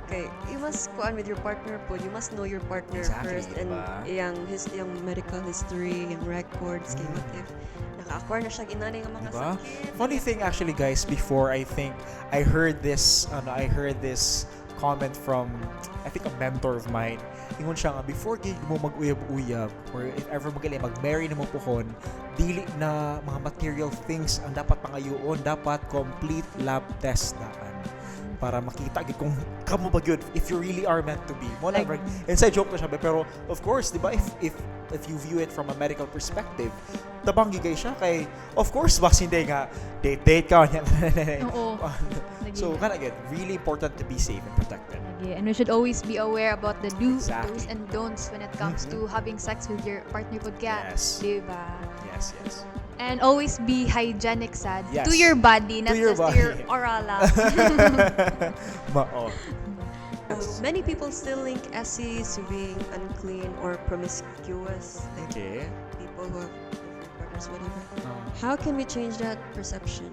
S6: Okay, you must go on with your partner po. You must know your partner
S8: Exactly,
S6: first and
S8: diba?
S6: yung medical history, yung records, kay what if naka-acquire na siya ginani ng mga
S8: Diba?
S6: sakit.
S8: Funny thing actually, guys, before I think I heard this comment from I think a mentor of mine. Ingon siya nga, before gig mo mag-uyab-uyab or if ever magaling mag-marry na mo pohon, dili na mga material things ang dapat pangayoon, dapat complete lab test daan para makita kung kamo ba good if you really are meant to be. Mo lang, like, inside joke na siya, pero of course, di ba, if you view it from a medical perspective, tabang gigay siya kay, of course, bas hindi nga date ka niya.
S7: Oo.
S8: So kind of good, really important to be safe and protected.
S7: Yeah, and we should always be aware about the do's
S8: Exactly.
S7: and don'ts when it comes to having sex with your partner pod ka.
S8: Yes.
S7: Diba?
S8: Yes.
S7: And always be hygienic, sad.
S8: Yes.
S7: To your body, not
S8: To your
S7: just
S8: body.
S7: to your oral.
S6: Many people still link SEs to being unclean or promiscuous. Like
S8: Okay.
S6: people who have different partners, whatever. How can we change that perception?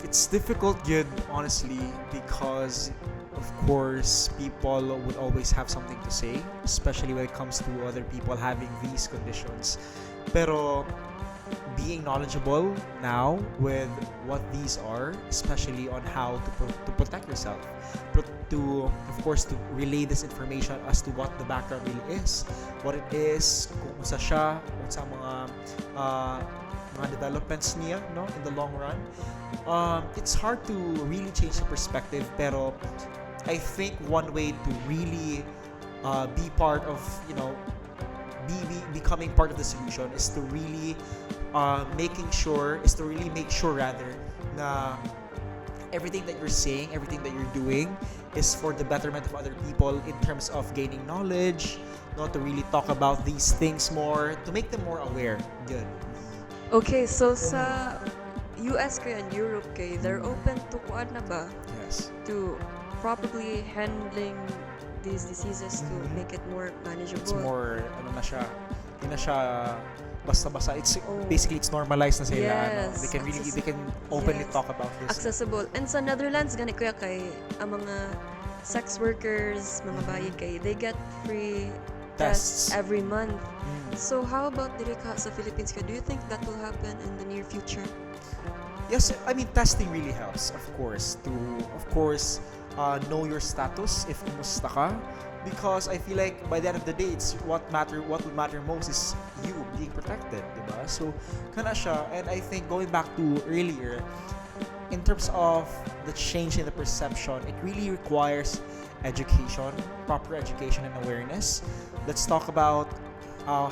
S8: It's difficult, good, honestly, because of course people would always have something to say, especially when it comes to other people having these conditions. Pero being knowledgeable now with what these are, especially on how to protect yourself, to of course to relay this information as to what the background really is, what it is, kung sa siya, kung sa mga developments niya, no, in the long run. It's hard to really change the perspective, pero I think one way to really be part of, becoming part of the solution is to really make sure rather na everything that you're saying, everything that you're doing is for the betterment of other people in terms of gaining knowledge, to really talk about these things more, to make them more aware. Good.
S6: Okay, so sa US kay and Europe kay, they're open to kuan na ba?
S8: Yes.
S6: To properly handling these diseases to
S8: Mhm.
S6: make it more manageable.
S8: It's more, ano na siya, hindi na siya basta-basta. It's
S6: Oh.
S8: basically it's normalized na sila. Ano?
S6: Yes.
S8: They can openly
S6: Yes.
S8: talk about this.
S6: Accessible. And sa Netherlands, gani kuya kay, ang mga sex workers, mga bayi kay, they get free tests
S8: Tests.
S6: every month.
S8: Mm.
S6: So how about diri ka sa Philippines ka? Do you think that will happen in the near future?
S8: Yes, I mean testing really helps, of course, to know your status if kumusta ka, because I feel like by the end of the day, it's what would matter most is you being protected, diba? So kana siya, and I think going back to earlier, in terms of the change in the perception, it really requires education, proper education and awareness. Let's talk about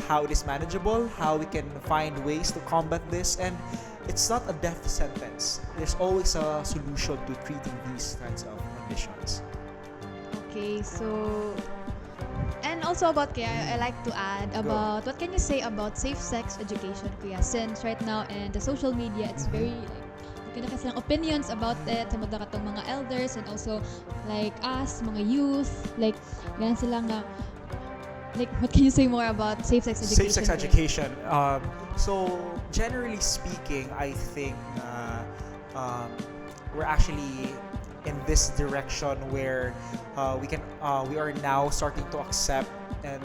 S8: how it is manageable, how we can find ways to combat this, and it's not a death sentence. There's always a solution to treating these kinds of conditions.
S7: Okay, so and also about Kuya, I like to add about what can you say about safe sex education, Kuya? Since right now in the social media, it's very like kasi ng opinions about it, sa mga katong mga elders and also like us, mga youth, like ganun sila nga. Like, what can you say more about safe sex education?
S8: Safe sex education. So generally speaking, I think we're actually in this direction where we are now starting to accept and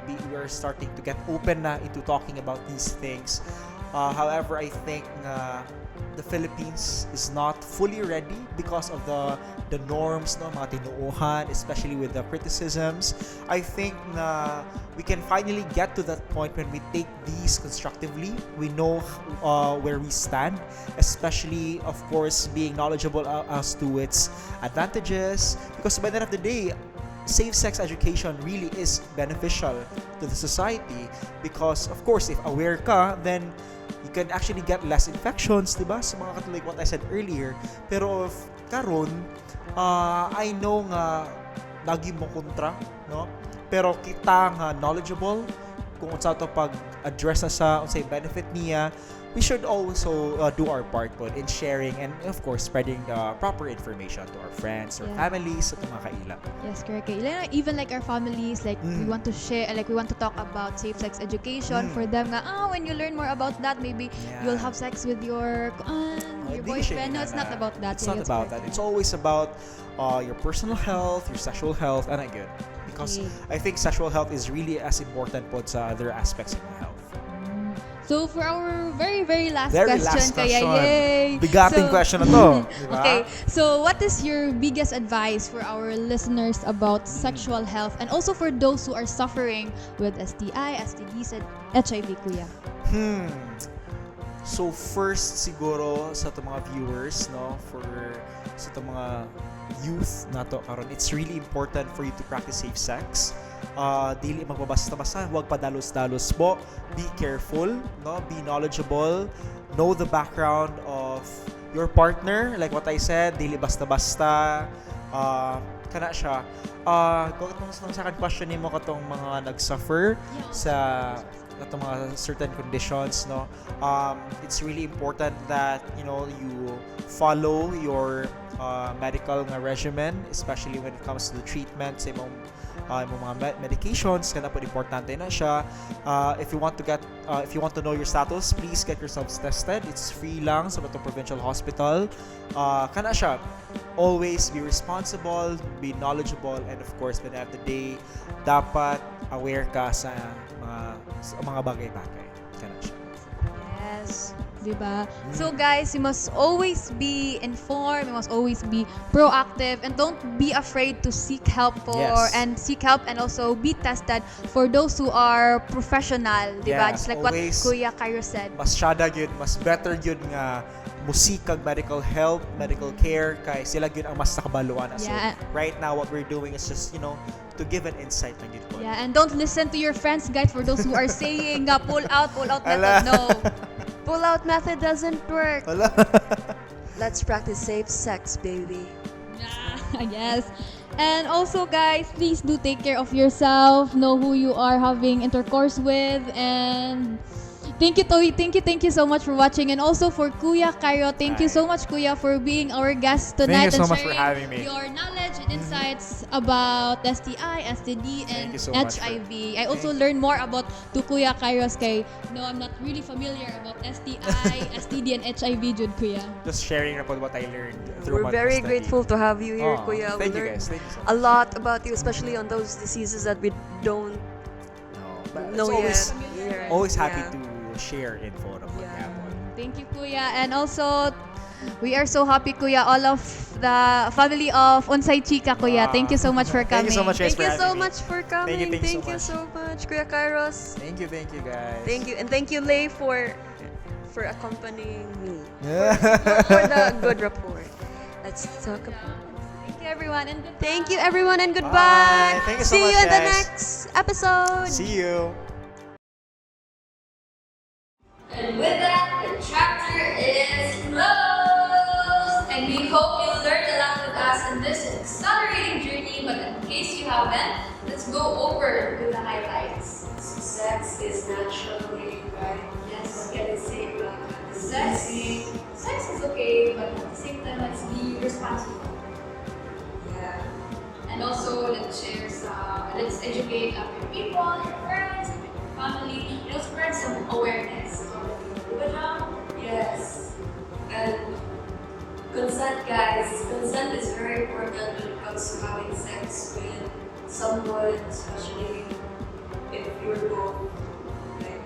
S8: we are starting to get open na into talking about these things. However, I think the Philippines is not fully ready because of the norms, mga tinuuhan, especially with the criticisms. I think na we can finally get to that point when we take these constructively. We know where we stand, especially, of course, being knowledgeable as to its advantages. Because by the end of the day, safe sex education really is beneficial to the society because, of course, if aware ka, then you can actually get less infections, diba? Sa mga katulad what I said earlier. Pero if karon, I know nga lagi mo kontra, no? Pero kita nga knowledgeable kung unsa to pag-address na sa unsay benefit niya, we should also do our part po in sharing and of course spreading the proper information to our friends or families at mga kaila.
S7: Yes, correct. Even like our families, like we want to share, like we want to talk about safe sex education for them. Nga, when you learn more about that, maybe you'll have sex with your boyfriend. No, it's not about that.
S8: It's not about that. It's always about your personal health, your sexual health, and good. Because I think sexual health is really as important po sa other aspects of my health.
S7: So for our very, very last question, kaya yay!
S8: Bigating question na to. Diba?
S7: Okay, so what is your biggest advice for our listeners about sexual health and also for those who are suffering with STI, STDs, and HIV, Kuya?
S8: So first siguro sa itong mga viewers, no, sa itong mga youth nato karon, it's really important for you to practice safe sex. Dili magbabasta-basta, huwag padalos-dalos po. Be careful, no? Be knowledgeable. Know the background of your partner. Like what I said, dili basta-basta. Kana siya. Kung sa second question nimo katong mga nag-suffer sa katong mga certain conditions, no? It's really important that you follow your medical regimen, especially when it comes to the treatment sa imong mga medications. Kana po importante na siya. If you want to know your status, please get yourselves tested. It's free lang sa batong provincial hospital. Kana siya. Always be responsible, be knowledgeable, and of course, by the end of the day, dapat aware ka sa mga bagay-bagay. Kana siya.
S7: Yes. Diba? So guys, you must always be informed, you must always be proactive, and don't be afraid to seek help and also be tested for those who are professional, diba? Just like what Kuya Cairo said.
S8: Mas syada yun, mas better yun nga musikag medical help, medical care, kay sila yun ang mas nakabaluan. So right now, what we're doing is just, to give an insight na yun po.
S7: Yeah, and don't listen to your friends, guys, for those who are saying pull out method. No.
S6: Pull-out method doesn't work. Let's practice safe sex, baby.
S7: Yes. And also, guys, please do take care of yourself. Know who you are having intercourse with. And Thank you so much for watching, and also for Kuya Cairo. Thank you so much, Kuya, for being our guest tonight
S8: Thank you so
S7: and
S8: much for
S7: sharing
S8: having me.
S7: your knowledge and insights about STI, STD,
S8: Thank
S7: and
S8: you so much for-
S7: HIV. I also
S8: Thank-
S7: learned more about to Kuya Kairos kay no, I'm not really familiar about STI, STD, and HIV, Jud Kuya.
S8: Just sharing about what I learned through
S6: We're
S8: my
S6: very
S8: study.
S6: grateful to have you here,
S8: Aw,
S6: Kuya.
S8: thank
S6: We
S8: you
S6: learned
S8: guys. Thank you so
S6: a
S8: much.
S6: lot about you, especially on those diseases that we don't
S8: No, but
S6: know
S8: it's
S6: yet. Yeah.
S8: always happy
S6: Yeah.
S8: to share info na
S6: Yeah.
S7: Thank you, Kuya. And also, we are so happy, Kuya, all of the family of UnPSYCHika, Kuya. Thank you so much for coming.
S8: Thank you so much, guys,
S6: Thank you
S8: for
S6: so
S8: having me.
S6: much for coming.
S8: Thank you so
S6: much, Kuya Kairos.
S8: Thank you, guys.
S6: Thank you, and thank you, Lay, for accompanying me
S8: Yeah.
S6: for the good report. Let's talk about.
S7: Thank you, everyone, and goodbye.
S6: Thank you, everyone, and goodbye.
S8: Bye. Thank you so
S6: See
S8: much,
S6: you in the
S8: guys.
S6: next episode.
S8: See you.
S1: And with that, the chapter is closed! And we hope you learned a lot with us in this exhilarating journey, but in case you haven't, let's go over with the highlights.
S9: Sex is naturally right.
S1: Yes.
S9: What can I say about that?
S1: Sex is okay, but at the same time, let's be responsible.
S9: Yeah.
S1: And also, let's educate your people, your friends, your family, spread some awareness.
S9: Yes. And consent, guys. Consent is very important when it comes to having sex with someone, especially if you're both. Like,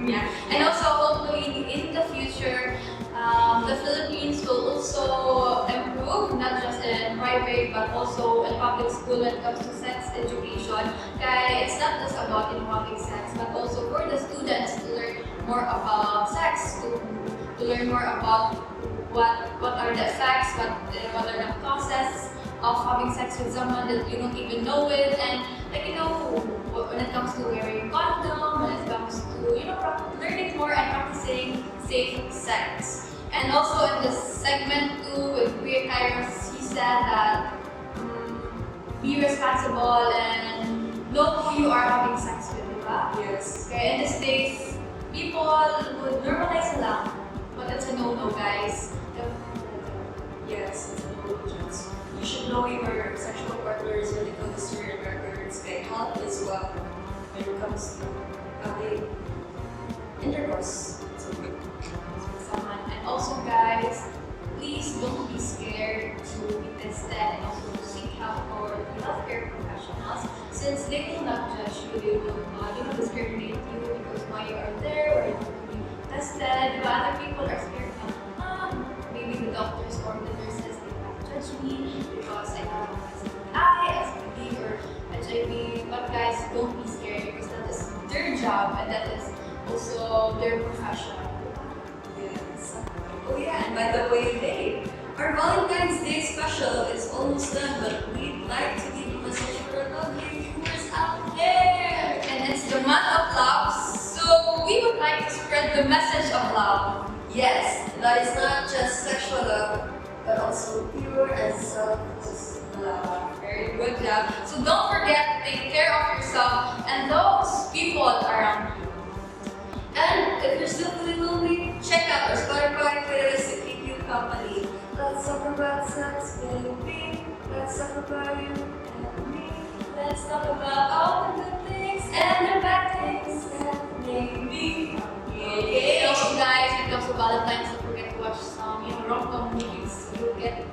S1: Yeah. And also, hopefully, in the future, the Philippines will also improve, not just in private, but also in public school when it comes to sex education. Kaya it's not just about having sex, but also for the students to learn more about sex, to learn more about what are the effects, what are the causes of having sex with someone that you don't even know with, and when it comes to wearing condom, when it comes to learning more and practicing safe sex. And also in this segment 2 with Kuya Kairos, he said that be responsible and know who you are having sex with, diba?
S9: yes.
S1: Okay, in these days, people would normalize lang, but it's a no-no, guys.
S9: Yes, it's a no-no. You should know your sexual partners when it comes to your records. They help as well when it comes to having intercourse.
S1: With someone. And also, guys, please don't be scared to be tested and also seek help for the healthcare professionals, since they will not judge you, they will not discriminate you because why you are there or you have to be tested. But other people are scared now. Maybe the doctors or the nurses, they might judge me because I have STD or HIV. But guys, don't be scared because that is their job and that is also their profession.
S9: Yes. Oh yeah, and by the way, Dave, our Valentine's Day special is almost done, but we'd like to give a message for our lovely viewers out there.
S1: And it's the month of love, so we would like to spread the message of love.
S9: Yes, that is not just sexual love, but also pure and selfless love.
S1: Very good job. So don't forget to take care of yourself and those people around you.
S9: And if you're still feeling lonely, check out our Spotify playlist to keep you company. Let's talk about sex, baby. Let's talk about you and me.
S1: Let's talk about all the good things and the bad things that maybe. Okay. Also, guys, when it comes to Valentines, don't forget to watch some rom-com movies. You'll get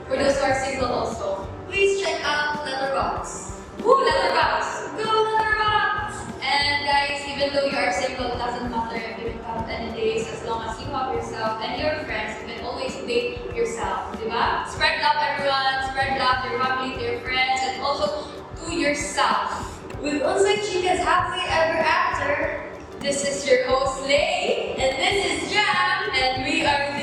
S1: for those who are single also.
S9: Please check out Letterboxd.
S1: Woo, Letterboxd! Go Letterboxd! And guys, even though you are single, it doesn't matter if you don't have any dates, as long as you have yourself and your friends, you can always date yourself, diba? Spread love, everyone. Spread love to your family, to your friends, and also to yourself.
S9: With UnPSYCHika's Happily Ever After,
S1: This is your host, Lay,
S9: and this is Jam,
S1: and we are the